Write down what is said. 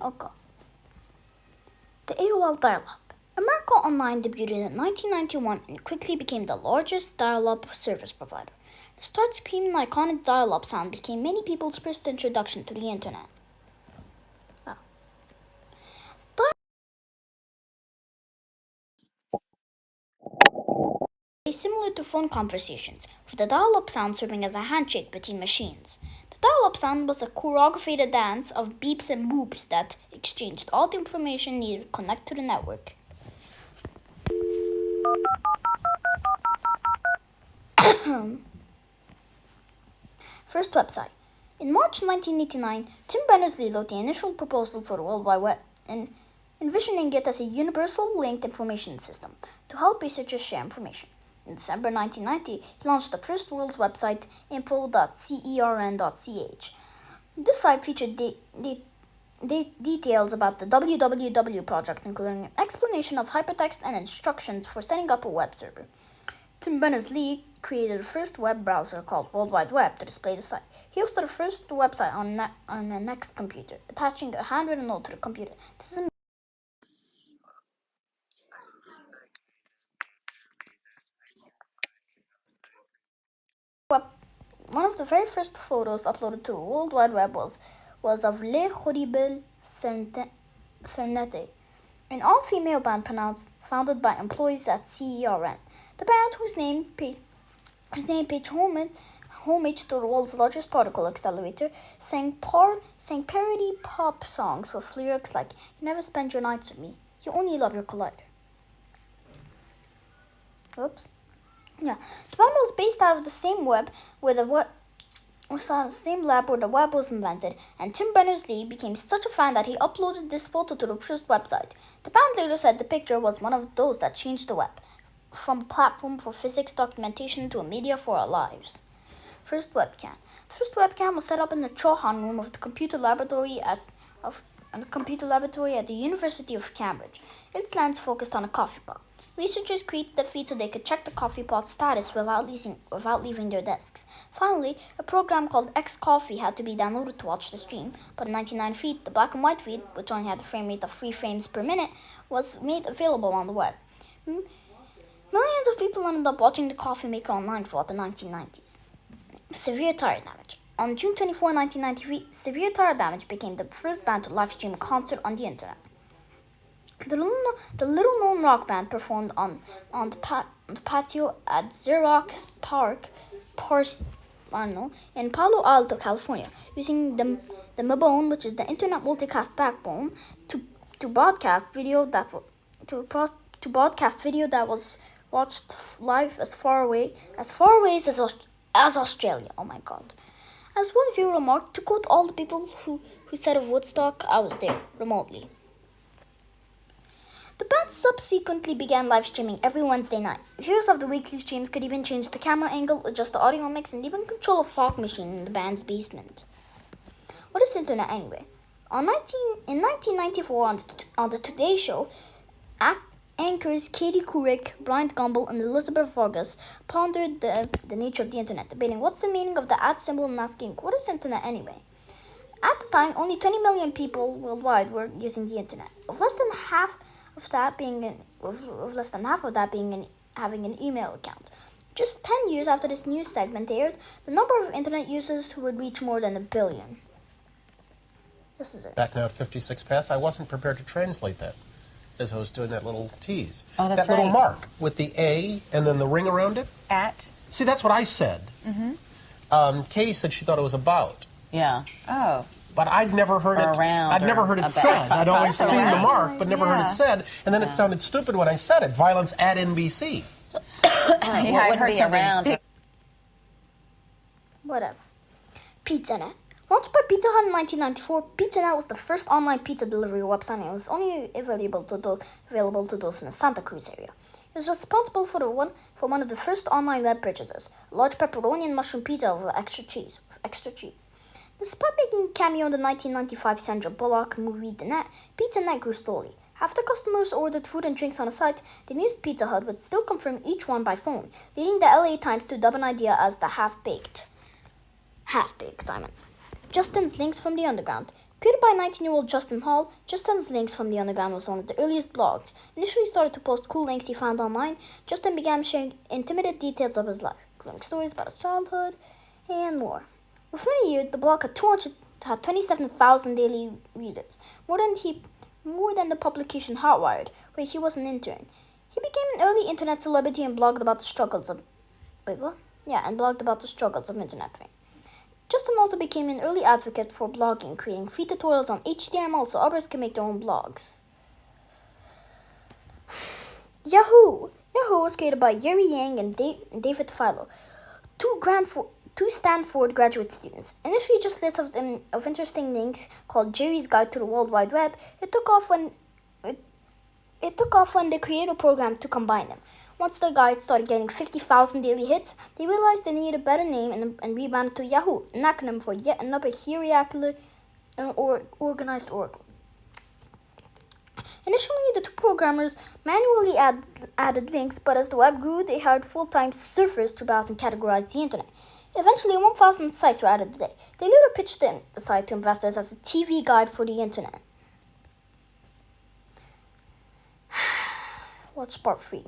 Okay. The AOL dial-up. America Online debuted in 1991 and quickly became the largest dial-up service provider. The start screen and iconic dial-up sound became many people's first introduction to the internet. Similar to phone conversations, with the dial-up sound serving as a handshake between machines. The dial-up sound was a choreographed dance of beeps and boops that exchanged all the information needed to connect to the network. First website. In March 1989, Tim Berners-Lee wrote the initial proposal for the World Wide Web, envisioning it as a universal linked information system to help researchers share information. In December 1990, he launched the first world's website, info.cern.ch. This site featured details about the www project, including an explanation of hypertext and instructions for setting up a web server. Tim Berners-Lee created the first web browser called World Wide Web to display the site. He hosted the first website on a Next computer, attaching a handwritten note to the computer. This is one of the very first photos uploaded to the World Wide Web was of Les Horribles Cernettes, an all-female band founded by employees at CERN. The band, whose name paid homage to the world's largest particle accelerator, sang parody pop songs with lyrics like "You never spend your nights with me, you only love your collider." Oops. Yeah, the band was based out of the same lab where the web was invented, and Tim Berners-Lee became such a fan that he uploaded this photo to the first website. The band later said the picture was one of those that changed the web, from a platform for physics documentation to a media for our lives. First webcam. The first webcam was set up in the Chauhan room of the computer laboratory at the University of Cambridge. Its lens focused on a coffee pot. Researchers created the feed so they could check the coffee pot's status without leaving their desks. Finally, a program called X-Coffee had to be downloaded to watch the stream, but in 1990 feed, the black and white feed, which only had a frame rate of 3 frames per minute, was made available on the web. Millions of people ended up watching the coffee maker online throughout the 1990s. Severe tire damage. On June 24, 1993, Severe Tire Damage became the first band to live stream a concert on the internet. The little-known rock band performed on the patio at Xerox Park, in Palo Alto, California, using the Mabone, which is the Internet Multicast Backbone, to broadcast video that was watched live as far away as Australia. Oh my God! As one viewer remarked, to quote all the people who said of Woodstock, "I was there remotely." The band subsequently began live streaming every Wednesday night. Viewers of the weekly streams could even change the camera angle, adjust the audio mix, and even control a fog machine in the band's basement. What is internet anyway? In 1994, on the Today Show, anchors Katie Couric, Bryant Gumbel, and Elizabeth Vargas pondered the nature of the internet, debating what's the meaning of the @ symbol and asking, what is internet anyway? At the time, only 20 million people worldwide were using the internet, with less than half of that being having an email account. Just 10 years after this news segment aired, the number of internet users would reach more than 1 billion. This is it. Back now at 56 past, I wasn't prepared to translate that as I was doing that little tease. Oh, that's that little mark with the A and then the ring around it. At? See, that's what I said. Katie said she thought it was about. Yeah. Oh. But I'd never heard it. I'd never heard it said. I'd always seen the mark, but never heard it said. And then it sounded stupid when I said it. Violence at NBC. What would be around? Whatever. PizzaNet. Launched by Pizza Hut in 1994, PizzaNet was the first online pizza delivery website, and it was only available to those in the Santa Cruz area. It was responsible for one of the first online web purchases, a large pepperoni and mushroom pizza with extra cheese. Despite making a cameo in the 1995 Sandra Bullock movie The Net, PizzaNet grew slowly. After customers ordered food and drinks on the site, the news Pizza Hut would still confirm each one by phone, leading the LA Times to dub an idea as the half-baked, I mean. Justin's Links from the Underground. Created by 19-year-old Justin Hall, Justin's Links from the Underground was one of the earliest blogs. Initially started to post cool links he found online, Justin began sharing intimate details of his life, including stories about his childhood and more. Within a year, the blog had 27,000 daily readers, more than the publication Hotwired, where he was an intern. He became an early internet celebrity and blogged about the struggles of internet fame. Justin also became an early advocate for blogging, creating free tutorials on HTML so others can make their own blogs. Yahoo! Yahoo was created by Yuri Yang and David Philo, two Stanford graduate students. Initially just lists of interesting links called Jerry's Guide to the World Wide Web, it took off when the creator program to combine them. Once the guide started getting 50,000 daily hits, they realized they needed a better name and rebranded to Yahoo, an acronym for Yet Another Hierarchical or Organized Oracle. Initially, the two programmers manually added links, but as the web grew, they hired full-time surfers to browse and categorize the internet. Eventually, 1,000 sites were added a day. They later pitched the site to investors as a TV guide for the internet. Watch part 3.